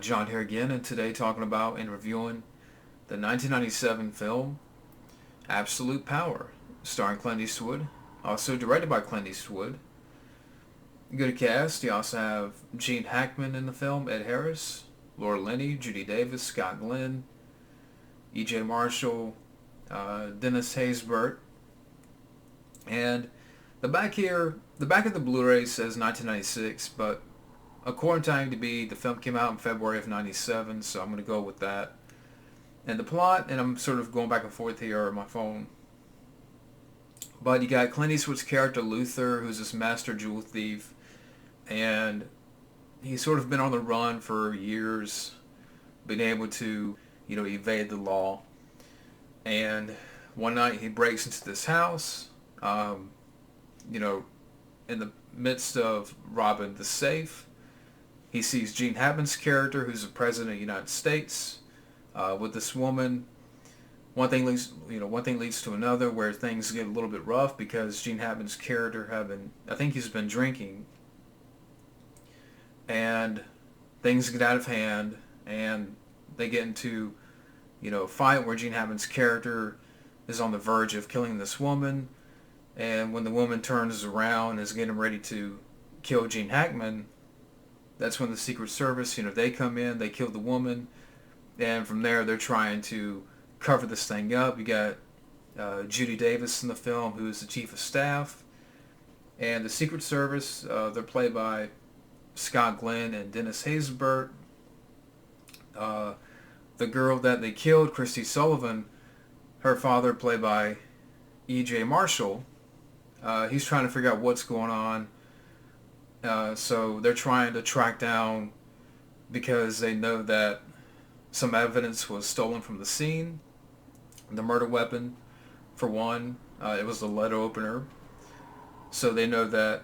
John here again, and today talking about and reviewing the 1997 film Absolute Power, starring Clint Eastwood, also directed by Clint Eastwood. Good cast. You also have Gene Hackman in the film, Ed Harris, Laura Linney, Judy Davis, Scott Glenn, E.J. Marshall, Dennis Haysbert, and the back of the Blu-ray says 1996, but according to IMDb, the film came out in February of 97, so I'm going to go with that. And the plot, and I'm sort of going back and forth here on my phone, but you got Clint Eastwood's character Luther, who's this master jewel thief, and he's sort of been on the run for years, been able to, evade the law. And one night he breaks into this house, um, you know, in the midst of robbing the safe. He sees Gene Hackman's character, who's the president of the United States, with this woman. One thing leads to another, where things get a little bit rough because Gene Hackman's character I think he's been drinking, and things get out of hand, and they get into, a fight where Gene Hackman's character is on the verge of killing this woman, and when the woman turns around and is getting ready to kill Gene Hackman, that's when the Secret Service, they come in, they kill the woman, and from there they're trying to cover this thing up. You got Judy Davis in the film, who is the chief of staff, and the Secret Service, they're played by Scott Glenn and Dennis Haysbert. The girl that they killed, Christy Sullivan, her father, played by E.J. Marshall, he's trying to figure out what's going on. So they're trying to track down, because they know that some evidence was stolen from the scene. The murder weapon, for one, it was the letter opener. So they know that,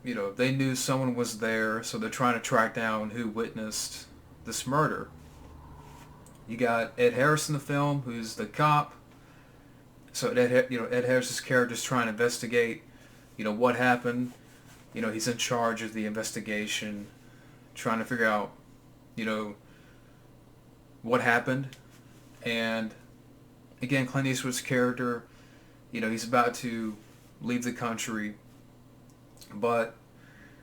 they knew someone was there, so they're trying to track down who witnessed this murder. You got Ed Harris in the film, who's the cop. So Ed Harris's character is trying to investigate, what happened. He's in charge of the investigation, trying to figure out, what happened. And again, Clint Eastwood's character, he's about to leave the country, but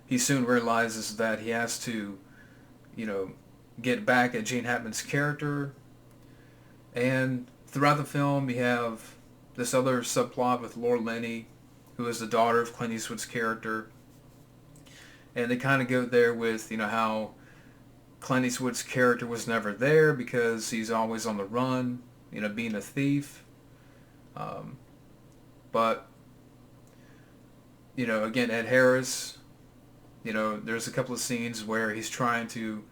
he soon realizes that he has to, get back at Gene Hackman's character. And throughout the film, you have this other subplot with Laura Linney, who is the daughter of Clint Eastwood's character. And they kind of go there with, how Clint Eastwood's character was never there because he's always on the run, being a thief. But, again, Ed Harris, there's a couple of scenes where he's trying to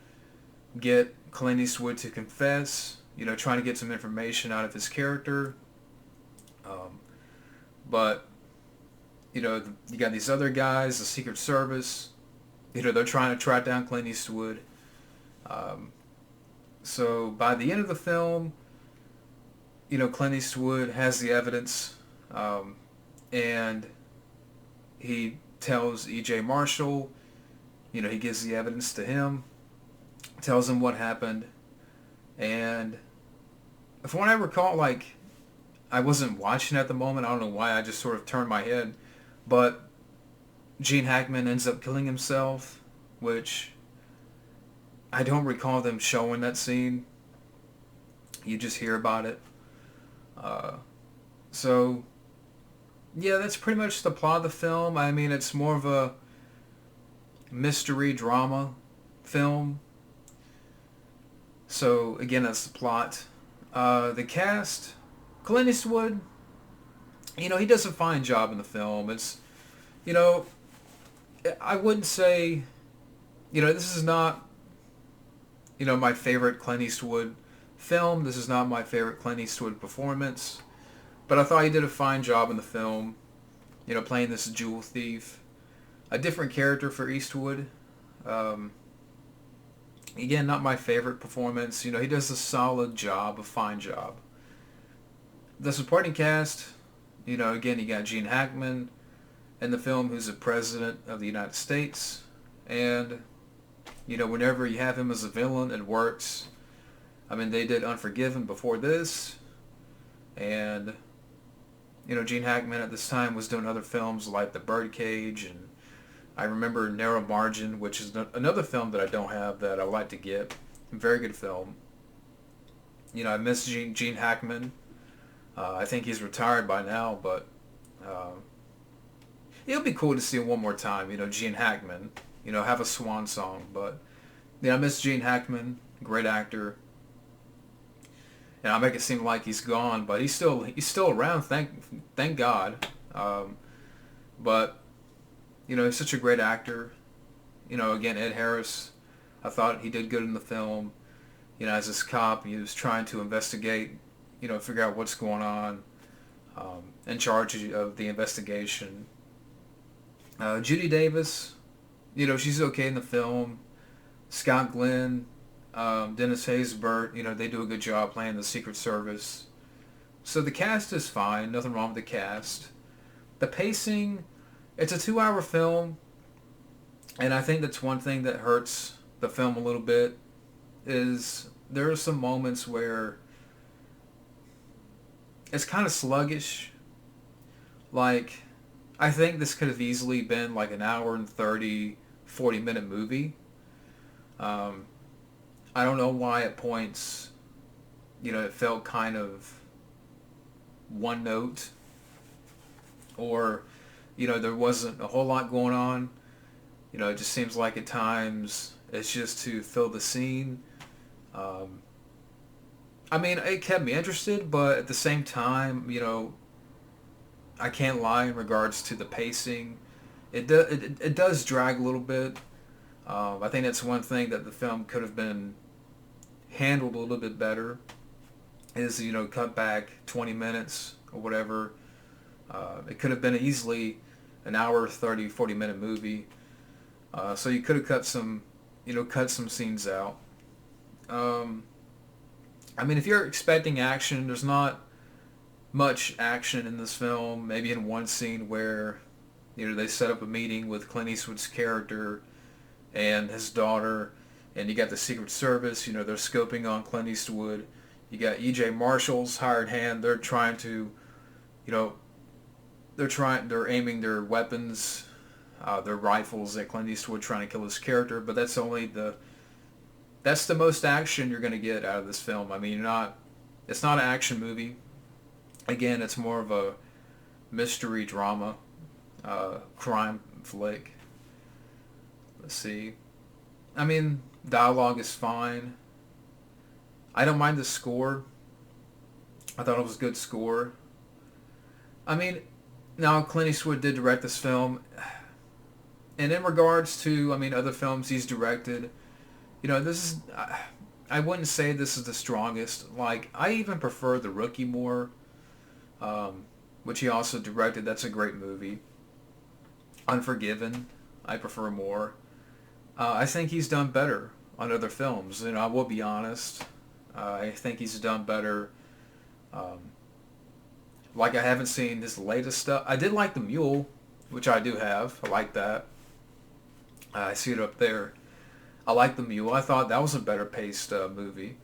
get Clint Eastwood to confess, trying to get some information out of his character. But, you got these other guys, the Secret Service, they're trying to track down Clint Eastwood. So by the end of the film, Clint Eastwood has the evidence, and he tells E.J. Marshall, he gives the evidence to him, tells him what happened, and from what I recall, I wasn't watching at the moment, I don't know why, I just sort of turned my head, but Gene Hackman ends up killing himself, which I don't recall them showing that scene. You just hear about it. So, yeah, that's pretty much the plot of the film. I mean, it's more of a mystery drama film. So, again, that's the plot. The cast, Clint Eastwood, he does a fine job in the film. It's, I wouldn't say, this is not, my favorite Clint Eastwood film. This is not my favorite Clint Eastwood performance. But I thought he did a fine job in the film, playing this jewel thief. A different character for Eastwood. Again, not my favorite performance. He does a solid job, a fine job. The supporting cast, again, you got Gene Hackman in the film, who's the President of the United States. And Whenever you have him as a villain, it works. I mean, they did Unforgiven before this, and Gene Hackman at this time was doing other films like The Birdcage, and I remember Narrow Margin, which is another film that I don't have that I like to get. Very good film. I miss Gene Hackman. I think he's retired by now, but it'll be cool to see him one more time. Gene Hackman. Have a swan song. But I miss Gene Hackman. Great actor. And I make it seem like he's gone, but he's still around. Thank God. But he's such a great actor. Again, Ed Harris. I thought he did good in the film. As this cop, he was trying to investigate, figure out what's going on, in charge of the investigation. Judy Davis, she's okay in the film. Scott Glenn, Dennis Haysbert, they do a good job playing the Secret Service. So the cast is fine, nothing wrong with the cast. The pacing, it's a 2-hour film, and I think that's one thing that hurts the film a little bit, is there are some moments where it's kind of sluggish. Like, I think this could have easily been like an hour and 30, 40-minute movie. I don't know why at points, it felt kind of one note, or, there wasn't a whole lot going on. It just seems like at times it's just to fill the scene. I mean, it kept me interested, but at the same time, I can't lie in regards to the pacing. It does drag a little bit. I think that's one thing that the film could have been handled a little bit better, is, cut back 20 minutes or whatever. It could have been easily an hour, 30, 40-minute movie. So you could have cut some scenes out. I mean, if you're expecting action, there's not much action in this film. Maybe in one scene where, they set up a meeting with Clint Eastwood's character and his daughter, and you got the Secret Service, they're scoping on Clint Eastwood. You got E.J. Marshall's hired hand. They're trying to, they're aiming their weapons, their rifles at Clint Eastwood, trying to kill his character, but that's the most action you're going to get out of this film. I mean, it's not an action movie. Again, it's more of a mystery drama, crime flick. Let's see. I mean, dialogue is fine. I don't mind the score. I thought it was a good score. I mean, now Clint Eastwood did direct this film. And in regards to, other films he's directed, this is, I wouldn't say this is the strongest. Like, I even prefer The Rookie more, which he also directed. That's a great movie. Unforgiven, I prefer more. I think he's done better on other films. I will be honest. I think he's done better. Like, I haven't seen his latest stuff. I did like The Mule, which I do have. I like that. I see it up there. I like The Mule. I thought that was a better paced movie.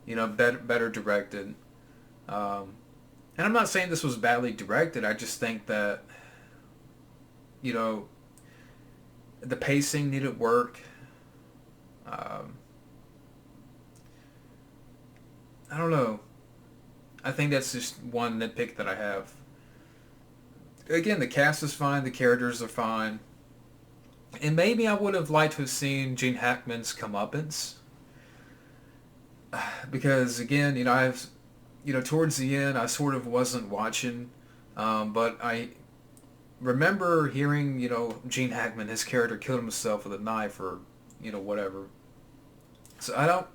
Better directed. And I'm not saying this was badly directed. I just think that, the pacing needed work. I don't know. I think that's just one nitpick that I have. Again, the cast is fine. The characters are fine. And maybe I would have liked to have seen Gene Hackman's comeuppance. Because, again, towards the end, I sort of wasn't watching. But I remember hearing, Gene Hackman, his character killed himself with a knife or, whatever. So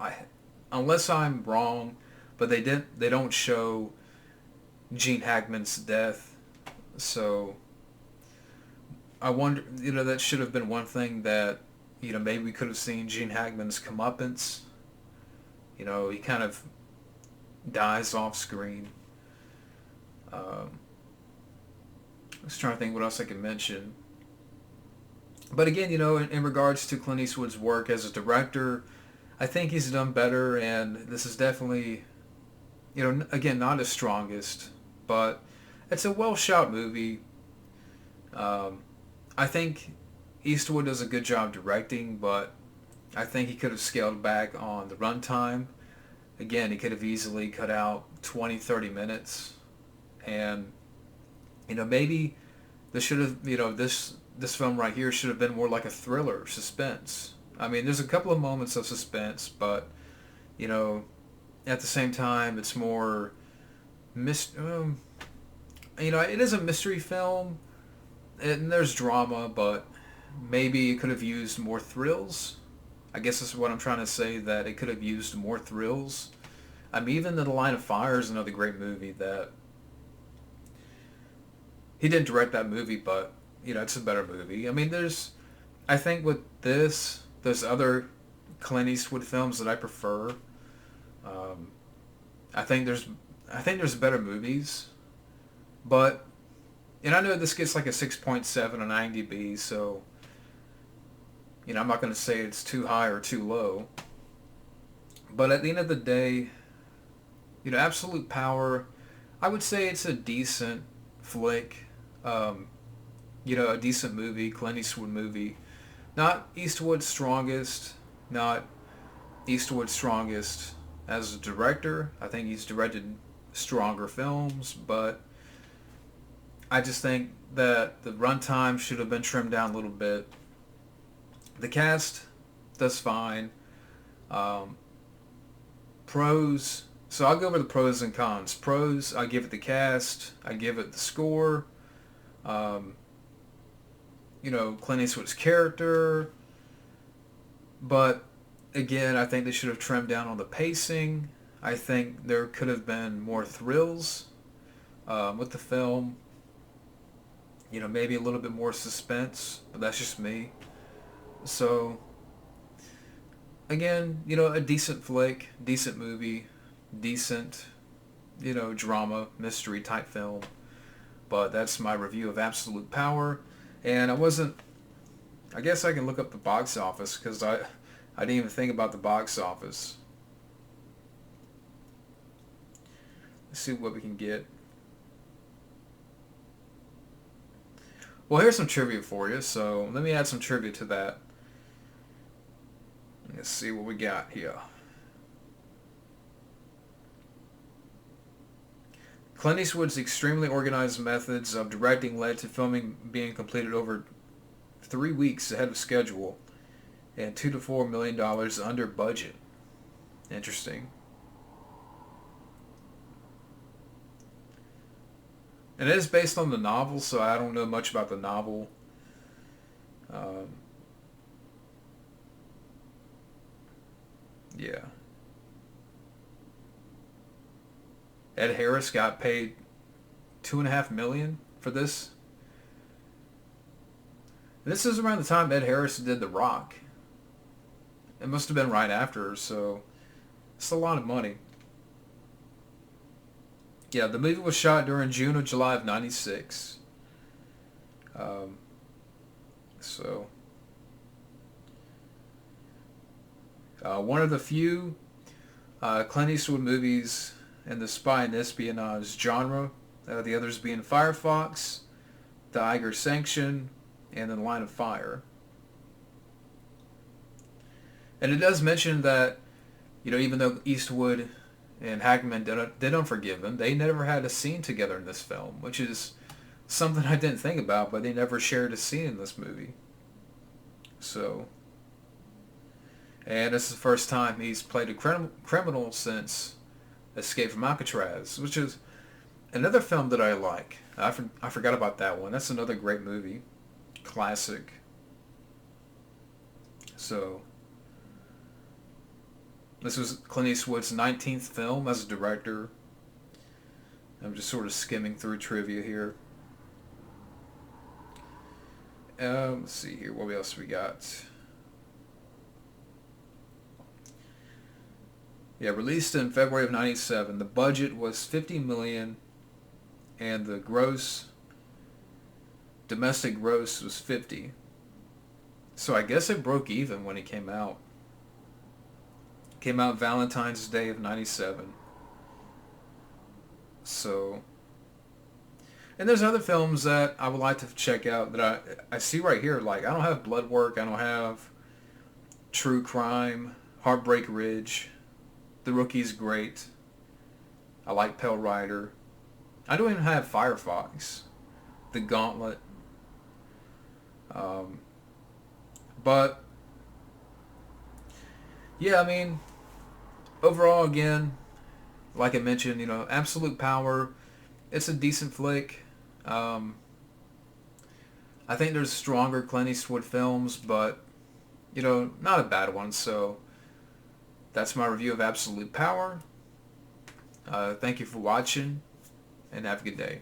unless I'm wrong, but they don't show Gene Hackman's death. So I wonder, that should have been one thing that, maybe we could have seen Gene Hackman's comeuppance. He kind of dies off screen. I was trying to think what else I could mention. But again, in regards to Clint Eastwood's work as a director, I think he's done better, and this is definitely, again, not his strongest, but it's a well shot movie. Um, I think Eastwood does a good job directing, but I think he could have scaled back on the runtime. Again, he could have easily cut out 20, 30 minutes, and maybe this should have, this film right here should have been more like a thriller, suspense. I mean, there's a couple of moments of suspense, but you know, at the same time, it's more it is a mystery film, and there's drama, but maybe it could have used more thrills. I guess that's what I'm trying to say, that it could have used more thrills. I mean, even The Line of Fire is another great movie that he didn't direct that movie, but it's a better movie. I mean, I think with there's other Clint Eastwood films that I prefer. Um, I think there's better movies, but and I know this gets like a 6.7 on IMDb, so I'm not going to say it's too high or too low. But at the end of the day, Absolute Power, I would say it's a decent flick. Um, a decent movie, Clint Eastwood movie. Not Eastwood's strongest, not Eastwood's strongest as a director. I think he's directed stronger films, but I just think that the runtime should have been trimmed down a little bit. The cast does fine. Um, Pros. So I'll go over the pros and cons. Pros, I give it the cast. I give it the score. Um, Clint Eastwood's character. But again, I think they should have trimmed down on the pacing. I think there could have been more thrills with the film. Maybe a little bit more suspense, but that's just me. So, again, a decent flick, decent movie, decent, drama, mystery type film. But that's my review of Absolute Power. And I guess I can look up the box office, because I didn't even think about the box office. Let's see what we can get. Well, here's some trivia for you, so let me add some trivia to that. Let's see what we got here. Clint Eastwood's extremely organized methods of directing led to filming being completed over 3 weeks ahead of schedule and $2 to $4 million under budget. Interesting. And it is based on the novel, so I don't know much about the novel. Um, yeah. Ed Harris got paid $2.5 million for this. This is around the time Ed Harris did The Rock. It must have been right after, so it's a lot of money. Yeah, the movie was shot during June or July of '96. Um, so, one of the few Clint Eastwood movies in the spy and espionage genre. The others being Firefox, The Eiger Sanction, and The Line of Fire. And it does mention that, even though Eastwood and Hackman did Unforgiven, they never had a scene together in this film, which is something I didn't think about, but they never shared a scene in this movie. So, and this is the first time he's played a criminal since Escape from Alcatraz, which is another film that I like. I forgot about that one. That's another great movie. Classic. So, this was Clint Eastwood's 19th film as a director. I'm just sort of skimming through trivia here. Let's see here. What else we got? Yeah, released in February of '97. The budget was $50 million, and the domestic gross was 50. So I guess it broke even when it came out. Came out Valentine's Day of '97. So, and there's other films that I would like to check out that I see right here. Like, I don't have Blood Work. I don't have True Crime, Heartbreak Ridge. The Rookie's great. I like Pale Rider. I don't even have Firefox. The Gauntlet. Um, but, yeah, I mean, overall, again, like I mentioned, Absolute Power, it's a decent flick. Um, I think there's stronger Clint Eastwood films, but, not a bad one. So that's my review of Absolute Power. Thank you for watching, and have a good day.